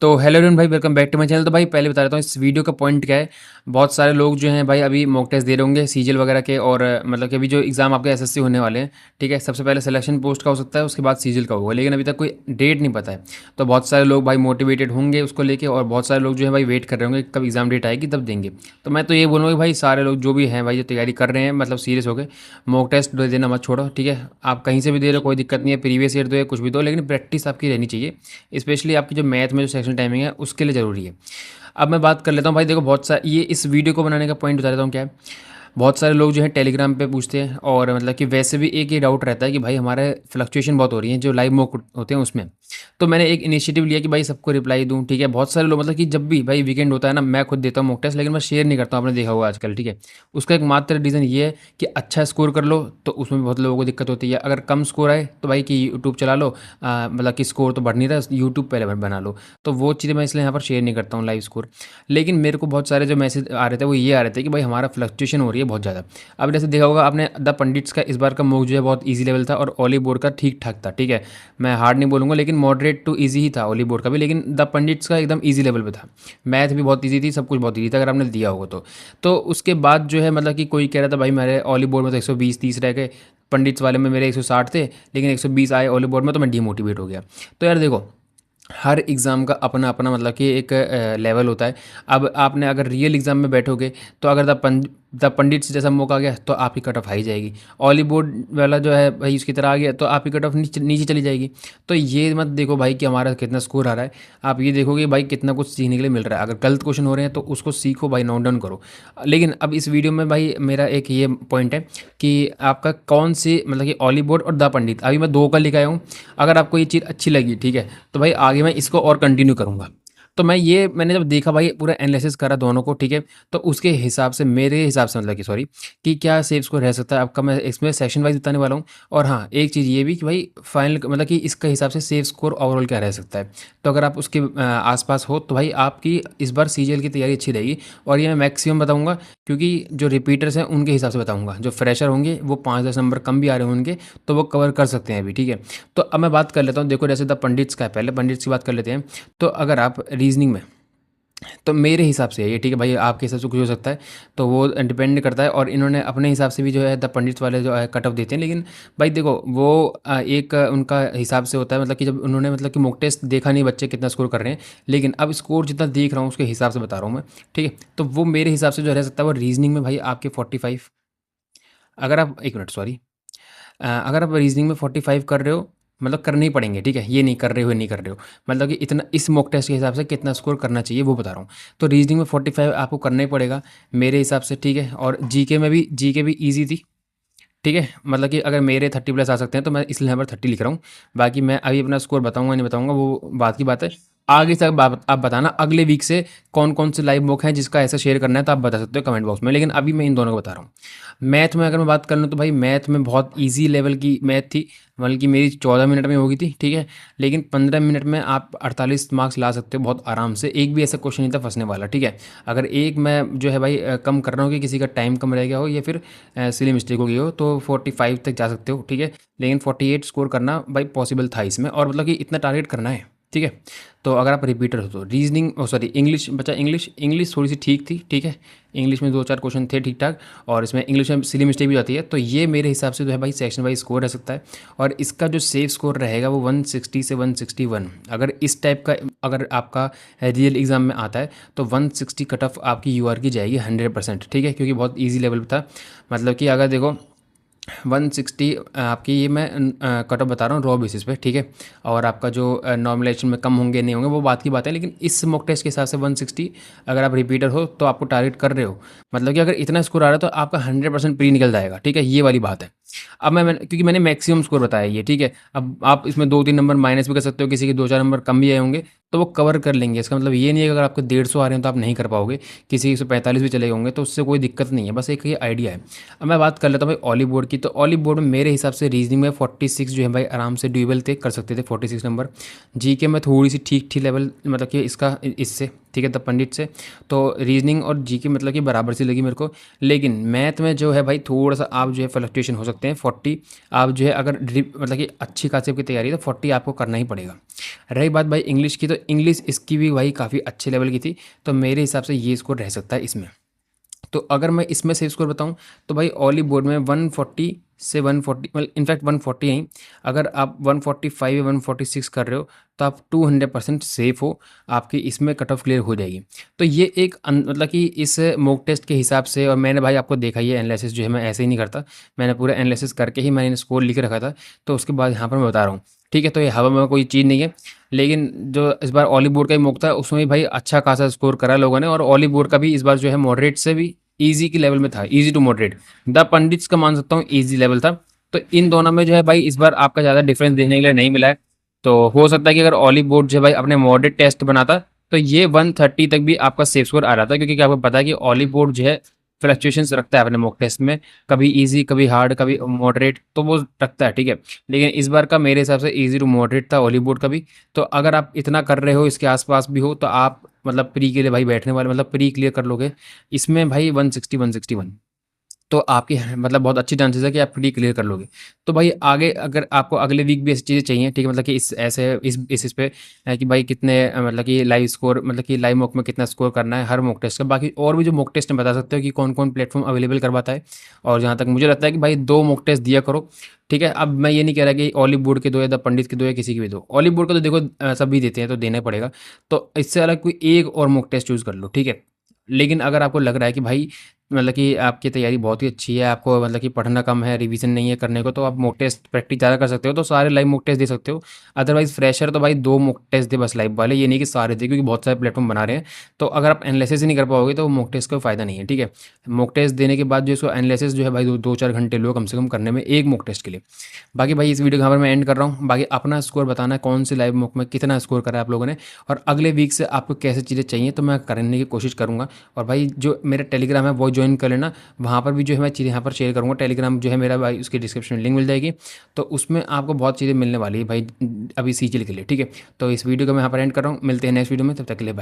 तो hello everyone भाई, welcome back to my channel. तो भाई पहले बता देता हूँ इस वीडियो का पॉइंट क्या है। बहुत सारे लोग जो हैं भाई अभी मॉक टेस्ट दे रहे होंगे सीजीएल वगैरह के, और मतलब कि अभी जो एग्ज़ाम आपके एसएससी होने वाले हैं, ठीक है। सबसे पहले सिलेक्शन पोस्ट का हो सकता है, उसके बाद सीजीएल का होगा, लेकिन अभी तक कोई डेट नहीं पता है। तो बहुत सारे लोग भाई मोटिवेटेड होंगे उसको लेके, और बहुत सारे लोग जो है भाई वेट कर रहे होंगे कब एग्ज़ाम डेट आएगी तब देंगे। तो मैं तो ये बोलूँगा कि भाई सारे लोग जो भी हैं भाई, जो तैयारी कर रहे हैं, मतलब सीरियस हो गए, मॉक टेस्ट देना मत छोड़ो, ठीक है। आप कहीं से भी दे रहे हो कोई दिक्कत नहीं है, प्रीवियस ईयर दो या कुछ भी दो, लेकिन प्रैक्टिस आपकी रहनी चाहिए। स्पेशली आपकी जो मैथ में जो सेक्शन टाइमिंग है उसके लिए ज़रूरी है। अब मैं बात कर लेता हूँ भाई, देखो बहुत सा ये इस वीडियो को बनाने का पॉइंट बता देता हूँ क्या है। बहुत सारे लोग जो है टेलीग्राम पे पूछते हैं, और मतलब कि वैसे भी एक ये डाउट रहता है कि भाई हमारे फ्लक्चुएशन बहुत हो रही है जो लाइव मॉक होते हैं उसमें। तो मैंने एक इनिशिएटिव लिया कि भाई सबको रिप्लाई दूं, ठीक है। बहुत सारे लोग मतलब कि जब भी भाई वीकेंड होता है ना, मैं खुद देता हूँ मॉक टेस्ट, लेकिन मैं शेयर नहीं करता हूँ, आपने देखा होगा आजकल, ठीक है। उसका एक मात्र रीज़न ये है कि अच्छा स्कोर कर लो तो उसमें बहुत लोगों को दिक्कत होती है। अगर कम स्कोर आए तो भाई कि यूट्यूब चला लो, मतलब कि स्कोर तो बढ़ नहीं रहा, यूट्यूब पहले बना लो। तो वो चीज़ें मैं इसलिए यहाँ पर शेयर नहीं करता हूँ लाइव स्कोर। लेकिन मेरे को बहुत सारे जो मैसेज आ रहे थे वो ये आ रहे थे कि भाई हमारा फ्लक्चुएशन हो रही है बहुत ज़्यादा। अब जैसे देखा होगा आपने, द पंडित्स का इस बार का मॉक जो है बहुत इजी लेवल था, और ओली बोर्ड का ठीक ठाक था, ठीक है। मैं हार्ड नहीं बोलूँगा, लेकिन मॉडरेट टू इजी ही था ओली बोर्ड का भी, लेकिन द पंडित्स का एकदम इजी लेवल पे था। मैथ भी बहुत इजी थी, सब कुछ बहुत इजी था अगर आपने दिया होगा तो उसके बाद जो है मतलब कि कोई कह रहा था भाई मेरे ओली बोर्ड में तो 120-30 रह गए, पंडित्स वाले में मेरे 160 थे, लेकिन 120 आए ओली बोर्ड में, तो मैं डीमोटिवेट हो गया। तो यार देखो, हर एग्ज़ाम का अपना अपना मतलब कि एक लेवल होता है। अब आपने अगर रियल एग्ज़ाम में बैठोगे, तो अगर द पंडित जैसा मौका आ गया तो आपकी कट ऑफ हाई जाएगी। ऑली बोर्ड वाला जो है भाई उसकी तरह आ गया तो आपकी कट ऑफ नीचे नीचे चली जाएगी। तो ये मत देखो भाई कि हमारा कितना स्कोर आ रहा है, आप ये देखोगे भाई कितना कुछ सीखने के लिए मिल रहा है। अगर गलत क्वेश्चन हो रहे हैं तो उसको सीखो भाई, नोट डाउन करो। लेकिन अब इस वीडियो में भाई मेरा एक ये पॉइंट है कि आपका कौन सी मतलब कि ऑली बोर्ड और द पंडित, अभी मैं दो का लिखा हूँ। अगर आपको ये चीज़ अच्छी लगी, ठीक है, तो भाई आगे मैं इसको और कंटिन्यू करूँगा। तो मैंने जब देखा भाई, पूरा एनालिसिस करा दोनों को, ठीक है। तो उसके हिसाब से, मेरे हिसाब से मतलब कि सॉरी, कि क्या सेफ स्कोर रह सकता है आपका, मैं इसमें सेक्शन वाइज बताने वाला हूँ। और हाँ, एक चीज़ ये भी कि भाई फाइनल मतलब कि इसका हिसाब से सेफ स्कोर ओवरऑल क्या रह सकता है। तो अगर आप उसके आसपास हो तो भाई आपकी इस बार सीजीएल की तैयारी अच्छी रहेगी। और ये मैं मैक्सिमम बताऊँगा, क्योंकि जो रिपीटर्स हैं उनके हिसाब से बताऊँगा। जो फ्रेशर होंगे वो 5-10 नंबर कम भी आ रहे होंगे तो वो कवर कर सकते हैं अभी, ठीक है। तो अब मैं बात कर लेता हूँ, देखो जैसे द पंडित्स का है, पहले पंडित्स की बात कर लेते हैं। तो अगर आप रीजनिंग में, तो मेरे हिसाब से है ये, ठीक है भाई, आपके हिसाब से कुछ हो सकता है, तो वो डिपेंड करता है। और इन्होंने अपने हिसाब से भी जो है द पंडित्स वाले जो है कट ऑफ देते हैं, लेकिन भाई देखो वो एक उनका हिसाब से होता है, मतलब कि जब उन्होंने मतलब कि मॉक टेस्ट देखा नहीं बच्चे कितना स्कोर कर रहे हैं, लेकिन अब स्कोर जितना देख रहा हूँ उसके हिसाब से बता रहा हूँ मैं, ठीक है। तो वो मेरे हिसाब से जो रह सकता है वो रीजनिंग में भाई आपके 45, अगर आप एक मिनट सॉरी, अगर आप रीजनिंग में 45 कर रहे हो, मतलब करने ही पड़ेंगे, ठीक है। ये नहीं कर रहे हो, नहीं कर रहे हो, मतलब कि इतना इस मॉक टेस्ट के हिसाब से कितना स्कोर करना चाहिए वो बता रहा हूँ। तो रीजनिंग में 45 आपको करना ही पड़ेगा मेरे हिसाब से, ठीक है। और जीके में भी, जीके भी ईजी थी, ठीक है। मतलब कि अगर मेरे 30 प्लस आ सकते हैं तो मैं इसलिए यहाँ पर 30 लिख रहा हूँ। बाकी मैं अभी अपना स्कोर बताऊँगा नहीं बताऊँगा वो बात की बात है। आगे से आप बताना अगले वीक से कौन कौन से लाइव मॉक हैं जिसका ऐसा शेयर करना है, तो आप बता सकते हो कमेंट बॉक्स में। लेकिन अभी मैं इन दोनों को बता रहा हूँ। मैथ में अगर मैं बात कर लूँ तो भाई मैथ में बहुत ईजी लेवल की मैथ थी, बल्कि मेरी 14 मिनट में हो गई थी, ठीक है। लेकिन 15 मिनट में आप 48 मार्क्स ला सकते हो बहुत आराम से, एक भी ऐसा क्वेश्चन नहीं था फंसने वाला, ठीक है। अगर एक मैं जो है भाई कम कर रहा हूँ कि किसी का टाइम कम रह गया हो या फिर सिली मिस्टेक हो गई हो, तो 45 तक जा सकते हो, ठीक है। लेकिन 48 स्कोर करना भाई पॉसिबल था इसमें, और मतलब कि इतना टारगेट करना है, ठीक है। तो अगर आप रिपीटर हो तो रीजनिंग, सॉरी इंग्लिश बचा, इंग्लिश थोड़ी सी ठीक थी, ठीक है। इंग्लिश में 2-4 क्वेश्चन थे ठीक ठाक, और इसमें इंग्लिश में सिली मिस्टेक भी आती है। तो ये मेरे हिसाब से जो है भाई सेक्शन वाइज स्कोर रह सकता है। और इसका जो सेफ स्कोर रहेगा वो 160 से 161। अगर इस टाइप का अगर आपका रियल एग्जाम में आता है तो 160 कट ऑफ आपकी यूआर की जाएगी 100%, ठीक है, क्योंकि बहुत ईजी लेवल था। मतलब कि अगर देखो 160 आपकी, ये मैं कट ऑफ बता रहा हूँ रॉ बेसिस पे, ठीक है। और आपका जो नॉर्मलाइजेशन में कम होंगे नहीं होंगे वो बात की बात है, लेकिन इस मॉक टेस्ट के हिसाब से 160 अगर आप रिपीटर हो तो आपको टारगेट कर रहे हो, मतलब कि अगर इतना स्कोर आ रहा है तो आपका 100% प्री निकल जाएगा, ठीक है, ये वाली बात है। अब क्योंकि मैंने मैक्सिमम स्कोर बताया ये, ठीक है। अब आप इसमें 2-3 नंबर माइनस भी कर सकते हो, किसी के 2-4 नंबर कम भी आए होंगे तो वो कवर कर लेंगे। इसका मतलब ये नहीं है कि अगर आपके 150 आ रहे हैं तो आप नहीं कर पाओगे, किसी के 145 भी चले होंगे तो उससे कोई दिक्कत नहीं है, बस एक ये आइडिया है। अब मैं बात कर लेता हूँ भाई ऑली बोर्ड की। तो ऑली बोर्ड में मेरे हिसाब से रीजनिंग में 46 जो है भाई आराम से ड्यूबल थे, कर सकते थे 46 नंबर। जीके में थोड़ी सी ठीक थी लेवल, मतलब कि इसका इससे ठीक है, द पंडित से। तो रीजनिंग और जीके मतलब कि बराबर सी लगी मेरे को, लेकिन मैथ में जो है भाई थोड़ा सा आप जो है फ्लक्चुएशन हो सकते हैं। 40 आप जो है अगर मतलब कि अच्छी खासी आपकी तैयारी है तो 40 आपको करना ही पड़ेगा। रही बात भाई इंग्लिश की, तो इंग्लिश इसकी भी भाई काफ़ी अच्छे लेवल की थी, तो मेरे हिसाब से ये स्कोर रह सकता है इसमें। तो अगर मैं इसमें से स्कोर बताऊं तो भाई ऑली बोर्ड में 140 से 140, मतलब इनफैक्ट 140 ही, अगर आप 145 या 146 कर रहे हो तो आप 200% सेफ हो, आपकी इसमें कट ऑफ क्लियर हो जाएगी। तो ये एक मतलब कि इस मॉक टेस्ट के हिसाब से, और मैंने भाई आपको देखा ही है एनालिसिस जो है मैं ऐसे ही नहीं करता, मैंने पूरा एनालिसिस करके ही मैंने स्कोर लिख रखा था, तो उसके बाद यहाँ पर मैं बता रहा हूँ। ठीक है, तो ये हवा में कोई चीज़ नहीं है। लेकिन जो इस बार ऑली बोर्ड का ही मॉक था उसमें भी भाई अच्छा खासा स्कोर करा लोगों ने, और ऑली बोर्ड का भी इस बार जो है मॉडरेट से भी ईजी के लेवल में था, easy to moderate. The pundits का मान सकता हूँ ईजी लेवल था। तो इन दोनों में जो है भाई इस बार आपका ज़्यादा डिफरेंस देखने के लिए नहीं मिला है। तो हो सकता है कि अगर ऑली बोर्ड जो है भाई अपने मॉडरेट टेस्ट बनाता तो ये 130 तक भी आपका सेफ स्कोर आ रहा था, क्योंकि आपको पता है कि ऑली बोर्ड जो है फ्लक्चुएशंस रखता है अपने मॉक टेस्ट में, कभी इजी कभी हार्ड कभी मॉडरेट, तो वो रखता है। ठीक है, लेकिन इस बार का मेरे हिसाब से इजी टू मॉडरेट था ऑली बोर्ड का भी। तो अगर आप इतना कर रहे हो, इसके आसपास भी हो, तो आप मतलब प्री के लिए भाई बैठने वाले, मतलब प्री क्लियर कर लोगे इसमें भाई 161 तो आपकी मतलब बहुत अच्छी चांसेस है कि आप प्री क्लियर कर लोगे। तो भाई आगे अगर आपको अगले वीक भी ऐसी चीज़ें चाहिए, ठीक है, मतलब कि इस ऐसे इस पे कि भाई कितने मतलब कि लाइव स्कोर, मतलब कि लाइव मॉक में कितना स्कोर करना है हर मॉक टेस्ट का। बाकी और भी जो मॉक टेस्ट में बता सकते हो कि कौन कौन प्लेटफॉर्म अवेलेबल करवाता है, और जहाँ तक मुझे लगता है कि भाई 2 मॉक टेस्ट दिया करो। ठीक है, अब मैं ये नहीं कह रहा कि ऑली बोर्ड के दो या द पंडित के दो या किसी के भी दो, ऑली बोर्ड का तो देखो सभी देते हैं तो देना ही पड़ेगा। तो इससे अलग कोई एक और मॉक टेस्ट चूज़ कर लो, ठीक है। लेकिन अगर आपको लग रहा है कि भाई मतलब कि आपकी तैयारी बहुत ही अच्छी है, आपको मतलब कि पढ़ना कम है, रिवीजन नहीं है करने को, तो आप मॉक टेस्ट प्रैक्टिस ज़्यादा कर सकते हो, तो सारे लाइव मॉक टेस्ट दे सकते हो। अदरवाइज फ्रेशर तो भाई 2 मॉक टेस्ट दे बस लाइव वाले, ये नहीं कि सारे दे, क्योंकि बहुत सारे प्लेटफॉर्म बना रहे हैं। तो अगर आप एनालिसिस ही नहीं कर पाओगे तो मॉक टेस्ट का फ़ायदा नहीं है। ठीक है, मॉक टेस्ट देने के बाद जो इसको एनालिसिस जो है भाई 2-4 घंटे लो कम से कम करने में एक मॉक टेस्ट के लिए। बाकी भाई इस वीडियो को यहाँ पर मैं एंड कर रहा हूँ। बाकी अपना स्कोर बताना है कौन से लाइव मॉक में कितना स्कोर करा है आप लोगों ने, और अगले वीक से आपको कैसे चीज़ें चाहिए तो मैं करने की कोशिश करूँगा। और भाई जो मेरा टेलीग्राम है वो ज्वाइन कर लेना, वहाँ पर भी जो है मैं चीज़ें यहाँ पर शेयर करूँगा। टेलीग्राम जो है मेरा भाई उसके डिस्क्रिप्शन में लिंक मिल जाएगी, तो उसमें आपको बहुत चीज़ें मिलने वाली है भाई अभी सीजीएल के लिए। ठीक है, तो इस वीडियो को मैं यहाँ पर एंड कर रहा हूँ, मिलते हैं नेक्स्ट वीडियो में, तब तक के लिए बाय।